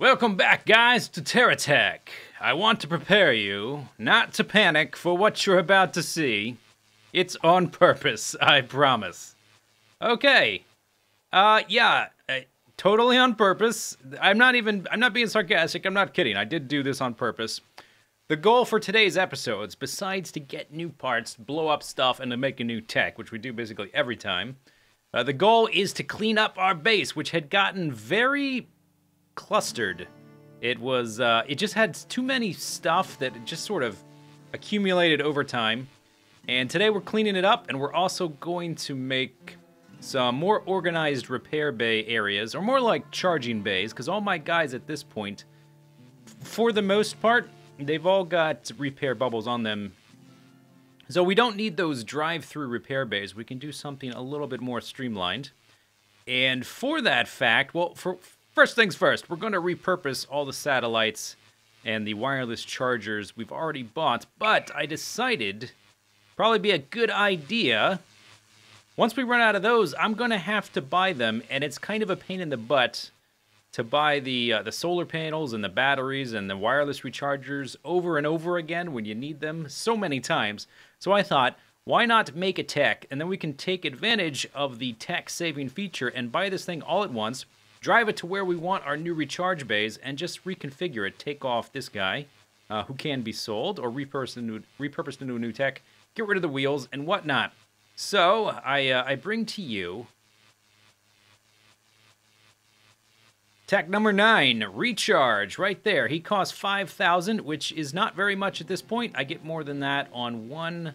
Welcome back, guys, to TerraTech. I want to prepare you not to panic for what you're about to see. It's on purpose, I promise. Okay. Totally on purpose. I'm not being sarcastic. I'm not kidding. I did do this on purpose. The goal for today's episodes, besides to get new parts, blow up stuff, and to make a new tech, which we do basically every time, the goal is to clean up our base, which had gotten very clustered. It just had too many stuff that it just sort of accumulated over time. And today we're cleaning it up, and we're also going to make some more organized repair bay areas, or more like charging bays, because all my guys at this point, for the most part, they've all got repair bubbles on them. So we don't need those drive-through repair bays. We can do something a little bit more streamlined. And for that fact, well, first things first, we're going to repurpose all the satellites and the wireless chargers we've already bought, but I decided probably be a good idea. Once we run out of those, I'm going to have to buy them, and it's kind of a pain in the butt to buy the solar panels and the batteries and the wireless rechargers over and over again when you need them so many times. So I thought, why not make a tech, and then we can take advantage of the tech-saving feature and buy this thing all at once, drive it to where we want our new recharge bays, and just reconfigure it. Take off this guy, who can be sold, or repurposed into a new tech, get rid of the wheels, and whatnot. So, I bring to you tech number 9, Recharge, right there. He costs 5,000, which is not very much at this point. I get more than that on one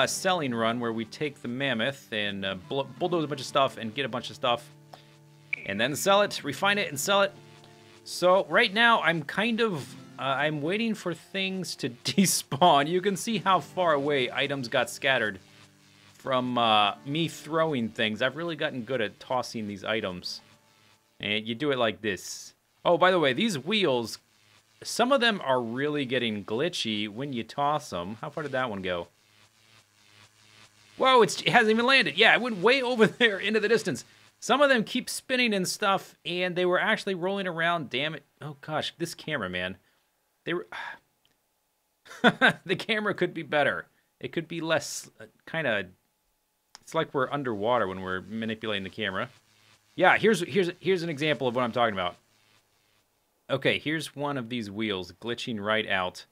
selling run where we take the Mammoth and bulldoze a bunch of stuff and get a bunch of stuff. And then sell it, refine it, and sell it. So, right now, I'm kind of I'm waiting for things to despawn. You can see how far away items got scattered from me throwing things. I've really gotten good at tossing these items. And you do it like this. Oh, by the way, these wheels, some of them are really getting glitchy when you toss them. How far did that one go? Whoa, it hasn't even landed. Yeah, it went way over there into the distance. Some of them keep spinning and stuff, and they were actually rolling around. Damn it. Oh, gosh, this camera, man. They were... the camera could be better. It could be less kind of... It's like we're underwater when we're manipulating the camera. Yeah, here's an example of what I'm talking about. Okay, here's one of these wheels glitching right out.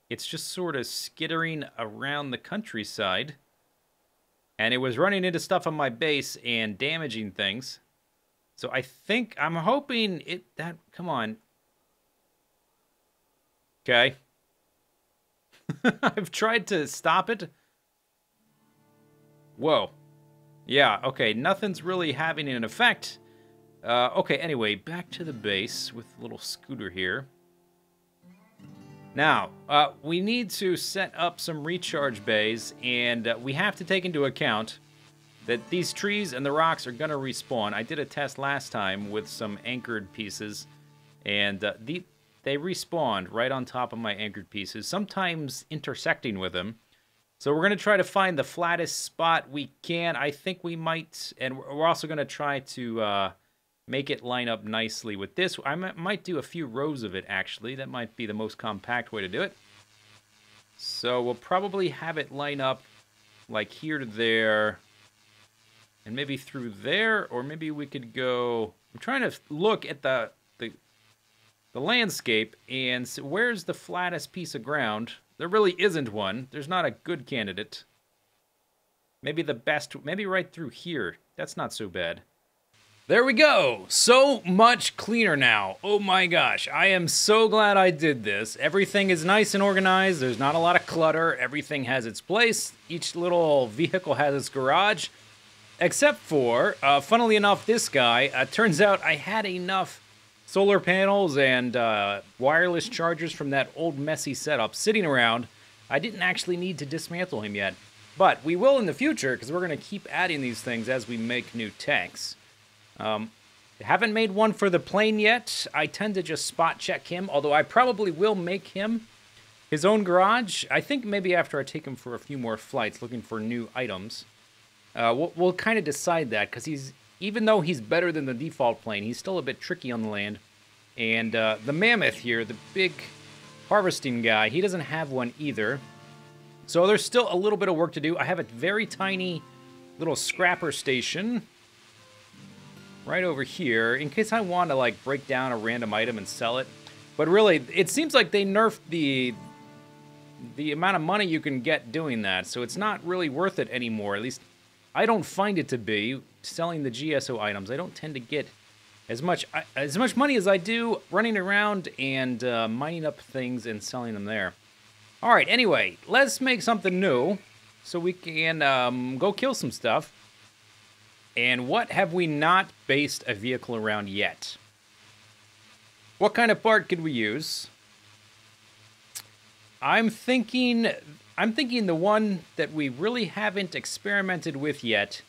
It's just sort of skittering around the countryside. And it was running into stuff on my base and damaging things. So I'm hoping come on. Okay. I've tried to stop it. Whoa. Yeah, okay, nothing's really having an effect. Okay, anyway, back to the base with a little scooter here. Now, we need to set up some recharge bays, and we have to take into account that these trees and the rocks are going to respawn. I did a test last time with some anchored pieces, and they respawned right on top of my anchored pieces, sometimes intersecting with them. So we're going to try to find the flattest spot we can. I think we might, and we're also going to try to make it line up nicely with this. I might do a few rows of it, actually. That might be the most compact way to do it. So we'll probably have it line up like here to there, and maybe through there, or maybe we could go... I'm trying to look at the landscape and see where's the flattest piece of ground. There really isn't one. There's not a good candidate. Maybe the best, maybe right through here. That's not so bad. There we go. So much cleaner now. Oh my gosh. I am so glad I did this. Everything is nice and organized. There's not a lot of clutter. Everything has its place. Each little vehicle has its garage. Except for, funnily enough, this guy. Turns out I had enough solar panels and wireless chargers from that old messy setup sitting around. I didn't actually need to dismantle him yet. But we will in the future, because we're going to keep adding these things as we make new techs. Haven't made one for the plane yet. I tend to just spot check him, although I probably will make him his own garage. I think maybe after I take him for a few more flights looking for new items. We'll kind of decide that, because even though he's better than the default plane, he's still a bit tricky on the land. And the mammoth here, the big harvesting guy, he doesn't have one either. So there's still a little bit of work to do. I have a very tiny little scrapper station right over here in case I want to like break down a random item and sell it. But really, it seems like they nerfed the amount of money you can get doing that, so it's not really worth it anymore. At least I don't find it to be. Selling the GSO items, I don't tend to get as much money as I do running around and mining up things and selling them there. All right, anyway, let's make something new so we can go kill some stuff. And what have we not based a vehicle around yet? What kind of part could we use? I'm thinking the one that we really haven't experimented with yet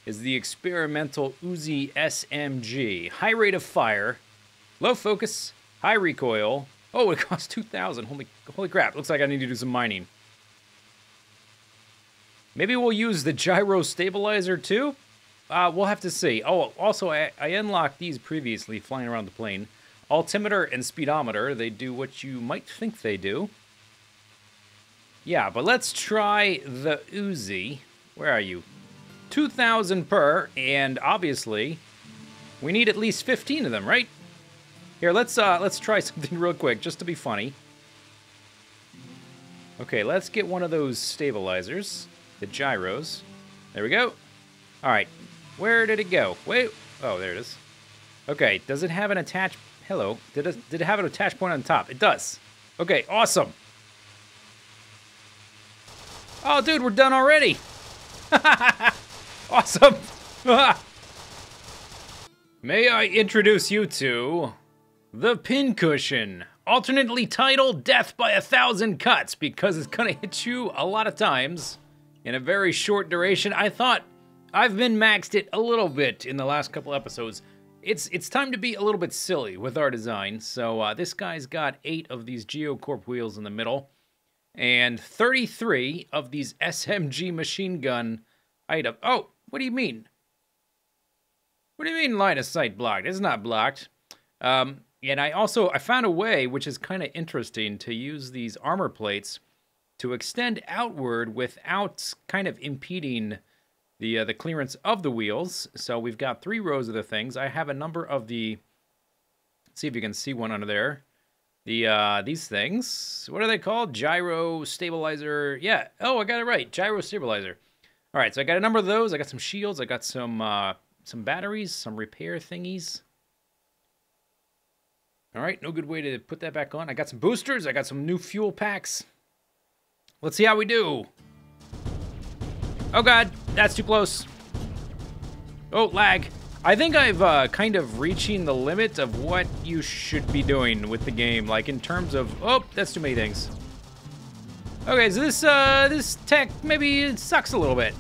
is the experimental Uzi SMG. High rate of fire, low focus, high recoil. Oh, it costs 2,000. Holy crap! Looks like I need to do some mining. Maybe we'll use the gyro stabilizer too. We'll have to see. Oh, also I unlocked these previously flying around the plane. Altimeter and speedometer. They do what you might think they do. Yeah, but let's try the Uzi. Where are you? 2,000 per, and obviously, we need at least 15 of them, right? Here, let's try something real quick, just to be funny. Okay, let's get one of those stabilizers, the gyros. There we go. All right, where did it go? Wait, oh, there it is. Okay, does it have an attach? Hello, did it have an attach point on top? It does. Okay, awesome. Oh, dude, we're done already. Awesome. May I introduce you to the pincushion, alternately titled Death by 1,000 Cuts, because it's gonna hit you a lot of times in a very short duration. I thought I've been maxed it a little bit in the last couple episodes. It's time to be a little bit silly with our design. So this guy's got 8 of these Geocorp wheels in the middle and 33 of these SMG machine gun items. Oh, what do you mean? What do you mean line of sight blocked? It's not blocked. And I found a way, which is kind of interesting, to use these armor plates to extend outward without kind of impeding the clearance of the wheels. So we've got 3 rows of the things. I have a number of the, let's see if you can see one under there. These things, what are they called? Gyro stabilizer. Yeah. Oh, I got it right. Gyro stabilizer. All right. So I got a number of those. I got some shields. I got some batteries, some repair thingies. All right. No good way to put that back on. I got some boosters. I got some new fuel packs. Let's see how we do. Oh, God. That's too close. Oh, lag. I think I've kind of reaching the limit of what you should be doing with the game, like in terms of, oh, that's too many things. Okay, so this tech maybe it sucks a little bit.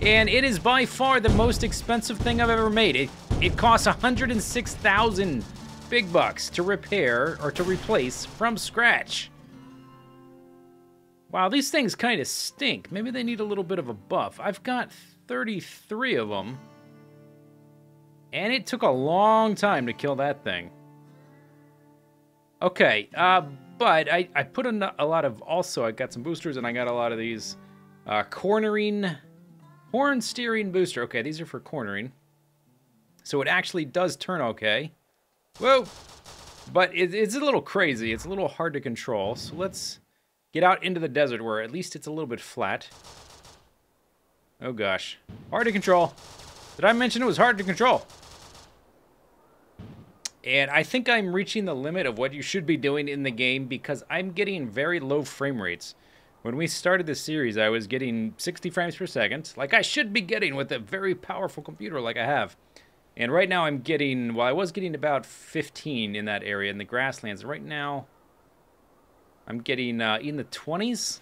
And it is by far the most expensive thing I've ever made. It costs 106,000 big bucks to repair or to replace from scratch. Wow, these things kind of stink. Maybe they need a little bit of a buff. I've got 33 of them. And it took a long time to kill that thing. Okay, but I put a lot of, also I got some boosters and I got a lot of these horn steering booster. Okay, these are for cornering. So it actually does turn okay. Whoa! But it's a little crazy. It's a little hard to control. So let's get out into the desert where at least it's a little bit flat. Oh gosh. Hard to control. Did I mention it was hard to control? And I think I'm reaching the limit of what you should be doing in the game because I'm getting very low frame rates. When we started this series, I was getting 60 frames per second, like I should be getting with a very powerful computer like I have. And right now I'm getting, well, I was getting about 15 in that area in the grasslands. Right now, I'm getting in the 20s.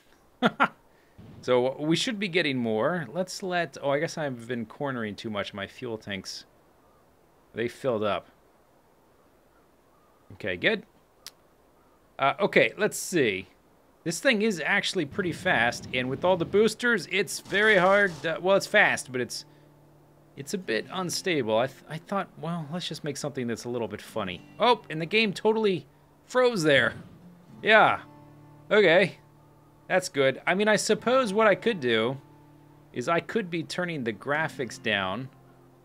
So we should be getting more. Let's let, oh, I guess I've been cornering too much. My fuel tanks, they filled up. Okay, good. Okay, let's see. This thing is actually pretty fast, and with all the boosters, it's very hard. Well, it's fast, but it's It's a bit unstable. I thought, well, let's just make something that's a little bit funny. Oh, and the game totally froze there. Yeah. Okay. That's good. I mean, I suppose what I could do is I could be turning the graphics down.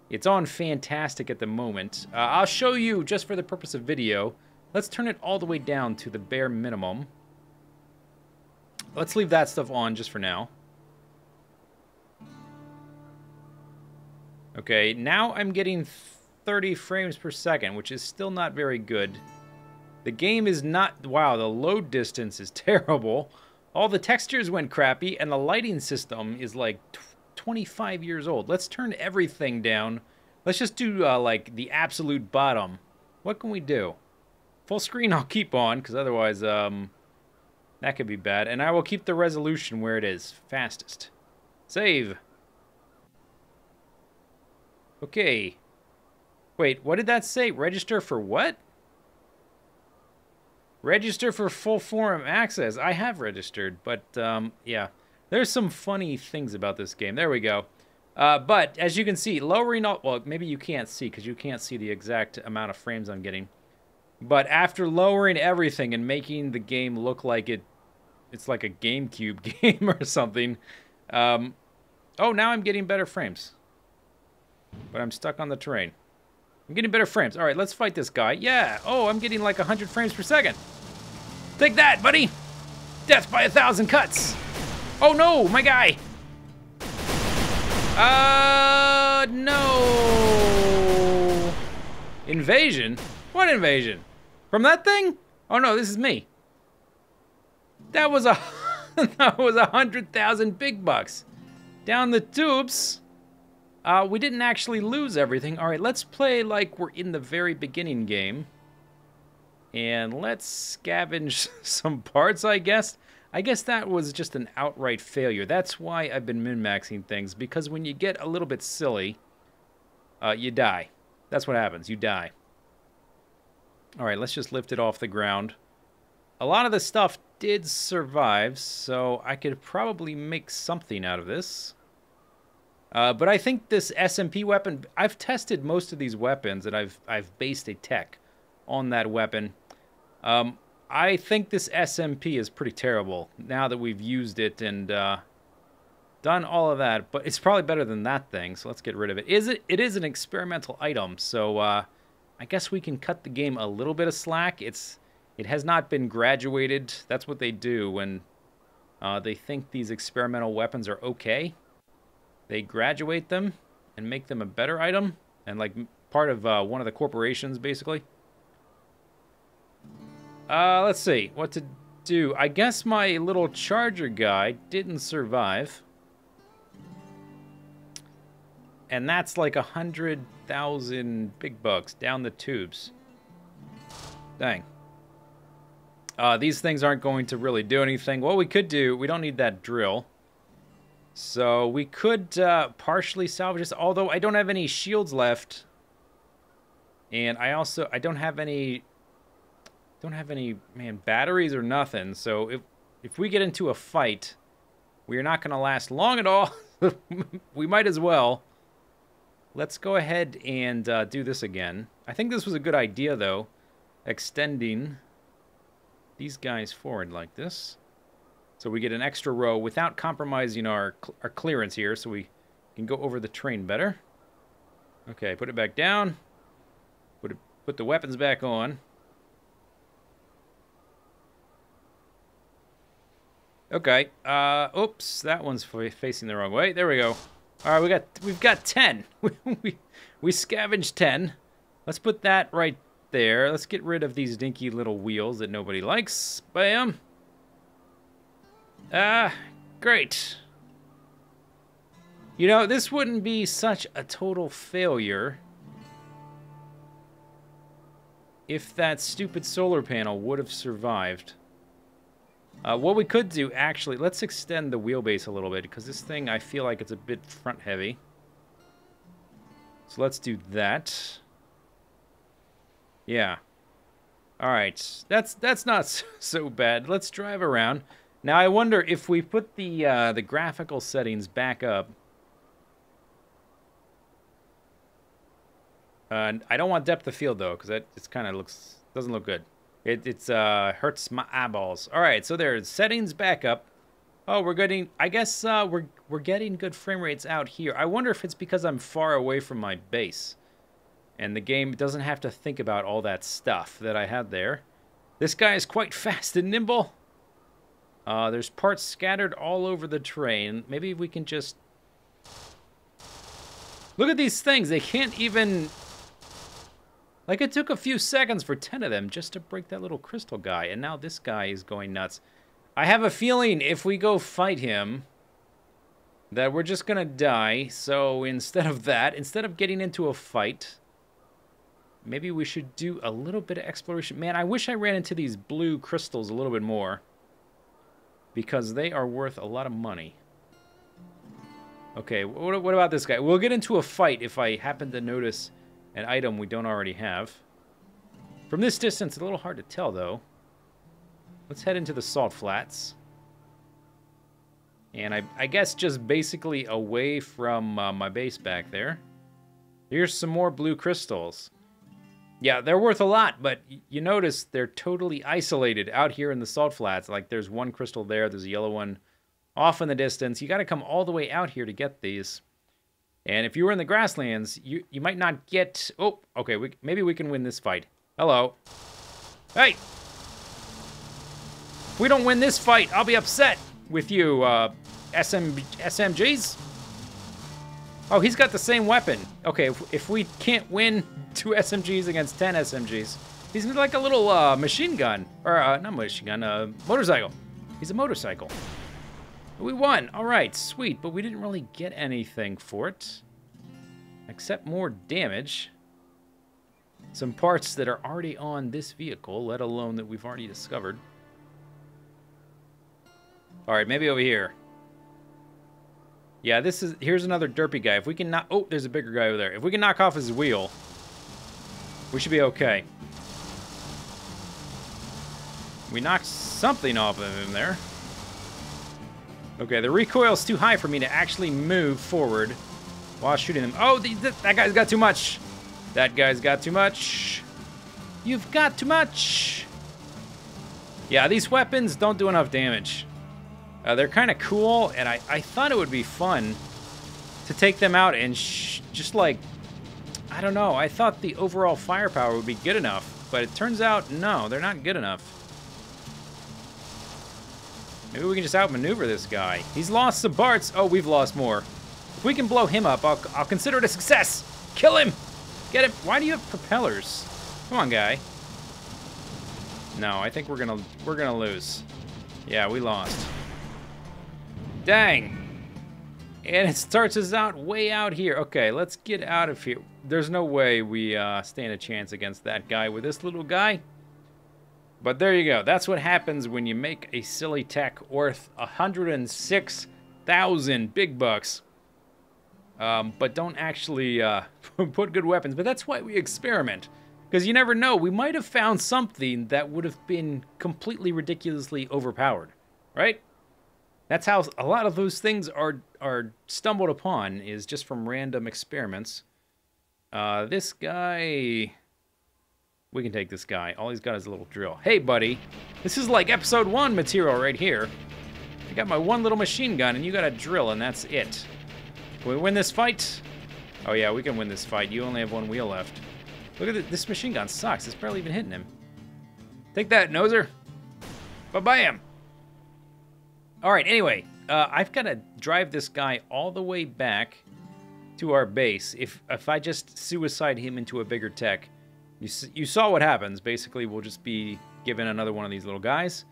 It's on fantastic at the moment. I'll show you just for the purpose of video. Let's turn it all the way down to the bare minimum. Let's leave that stuff on just for now. Okay, now I'm getting 30 frames per second, which is still not very good. The game is not... Wow, the load distance is terrible. All the textures went crappy, and the lighting system is like 25 years old. Let's turn everything down. Let's just do, like, the absolute bottom. What can we do? Full screen I'll keep on, because otherwise, that could be bad. And I will keep the resolution where it is. Fastest. Save. Okay. Wait, what did that say? Register for what? Register for full forum access. I have registered, but, yeah. There's some funny things about this game. There we go. But, as you can see, lowering all... Well, maybe you can't see, because you can't see the exact amount of frames I'm getting. But after lowering everything and making the game look like it's like a GameCube game or something. Oh, now I'm getting better frames. But I'm stuck on the terrain. I'm getting better frames. All right, let's fight this guy. Yeah. Oh, I'm getting like 100 frames per second. Take that, buddy. Death by 1,000 cuts. Oh, no, my guy. No. Invasion? What invasion? From that thing? Oh, no, this is me. That was that was 100,000 big bucks. Down the tubes. We didn't actually lose everything. All right, let's play like we're in the very beginning game. And let's scavenge some parts, I guess. I guess that was just an outright failure. That's why I've been min-maxing things, because when you get a little bit silly, you die. That's what happens, you die. All right, let's just lift it off the ground. A lot of the stuff did survive, so I could probably make something out of this. But I think this SMP weapon, I've tested most of these weapons, and I've based a tech on that weapon. I think this SMP is pretty terrible now that we've used it and done all of that. But it's probably better than that thing, so let's get rid of it. It is an experimental item, so I guess we can cut the game a little bit of slack. It has not been graduated. That's what they do when they think these experimental weapons are okay. They graduate them and make them a better item, and like part of one of the corporations, basically. Let's see what to do. I guess my little charger guy didn't survive. And that's like 100,000 big bucks down the tubes. Dang. These things aren't going to really do anything. What we could do, we don't need that drill. So we could partially salvage this, although I don't have any shields left. And I don't have any batteries or nothing. So if we get into a fight, we are not going to last long at all. We might as well. Let's go ahead and do this again. I think this was a good idea, though, extending these guys forward like this. So we get an extra row without compromising our clearance here, so we can go over the train better. Okay, put it back down. Put the weapons back on. Okay. Oops, that one's facing the wrong way. There we go. All right, we've got 10. we scavenged 10. Let's put that right there. Let's get rid of these dinky little wheels that nobody likes. Bam. Great. You know, this wouldn't be such a total failure if that stupid solar panel would have survived. What we could do, actually, let's extend the wheelbase a little bit, because this thing, I feel like it's a bit front heavy. So let's do that. Yeah. All right. That's not so bad. Let's drive around. Now, I wonder if we put the graphical settings back up. I don't want depth of field though, because it's kind of doesn't look good. It's hurts my eyeballs. All right, so there's settings back up. Oh, we're getting. I guess we're getting good frame rates out here. I wonder if it's because I'm far away from my base, and the game doesn't have to think about all that stuff that I had there. This guy is quite fast and nimble. There's parts scattered all over the terrain. Maybe we can just look at these things. They can't even. Like, it took a few seconds for 10 of them just to break that little crystal guy, and now this guy is going nuts. I have a feeling if we go fight him, that we're just gonna die, so instead of that, instead of getting into a fight, maybe we should do a little bit of exploration. Man, I wish I ran into these blue crystals a little bit more, because they are worth a lot of money. Okay, what about this guy? We'll get into a fight if I happen to notice an item we don't already have. From this distance, it's a little hard to tell, though. Let's head into the salt flats. And I guess just basically away from my base back there. Here's some more blue crystals. Yeah, they're worth a lot, but you notice they're totally isolated out here in the salt flats. Like, there's one crystal there, there's a yellow one off in the distance. You got to come all the way out here to get these. And if you were in the grasslands, you might not get... Oh, okay, maybe we can win this fight. Hello. Hey! If we don't win this fight, I'll be upset with you, SMGs. Oh, he's got the same weapon. Okay, if we can't win 2 SMGs against 10 SMGs, he's like a little machine gun. Or, not machine gun, motorcycle. He's a motorcycle. We won. All right, sweet. But we didn't really get anything for it. Except more damage. Some parts that are already on this vehicle, let alone that we've already discovered. All right, maybe over here. Yeah, here's another derpy guy. If we can knock... Oh, there's a bigger guy over there. If we can knock off his wheel, we should be okay. We knocked something off of him there. Okay, the recoil's too high for me to actually move forward while shooting him. Oh, that guy's got too much. That guy's got too much. You've got too much. Yeah, these weapons don't do enough damage. They're kind of cool, and I thought it would be fun to take them out and just like, I don't know. I thought the overall firepower would be good enough, but it turns out, no, they're not good enough. Maybe we can just outmaneuver this guy. He's lost some parts. Oh, we've lost more. If we can blow him up, I'll consider it a success. Kill him. Get him. Why do you have propellers? Come on, guy. No, I think we're gonna lose. Yeah, we lost. Dang. And it starts us out way out here. Okay, let's get out of here. There's no way we stand a chance against that guy with this little guy. But there you go. That's what happens when you make a silly tech worth 106,000 big bucks. But don't actually put good weapons. But that's why we experiment. Because you never know. We might have found something that would have been completely ridiculously overpowered. Right? That's how a lot of those things are stumbled upon, is just from random experiments. This guy... We can take this guy. All he's got is a little drill. Hey, buddy. This is like episode 1 material right here. I got my one little machine gun, and you got a drill, and that's it. Can we win this fight? Oh, yeah, we can win this fight. You only have one wheel left. Look at this machine gun sucks. It's barely even hitting him. Take that, Noser. Ba-bam. All right, anyway. I've got to drive this guy all the way back to our base. If I just suicide him into a bigger tech... You saw what happens. Basically, we'll just be given another one of these little guys.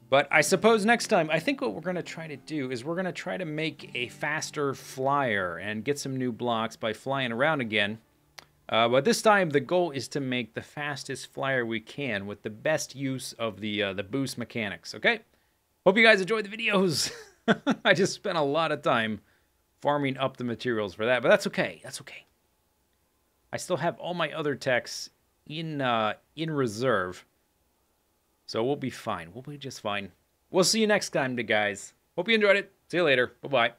But I suppose next time, I think what we're going to try to do is we're going to try to make a faster flyer and get some new blocks by flying around again. But this time, the goal is to make the fastest flyer we can with the best use of the boost mechanics, okay? Hope you guys enjoyed the videos. I just spent a lot of time farming up the materials for that, but that's okay. That's okay. I still have all my other techs in reserve. So we'll be fine. We'll be just fine. We'll see you next time, guys. Hope you enjoyed it. See you later. Bye-bye.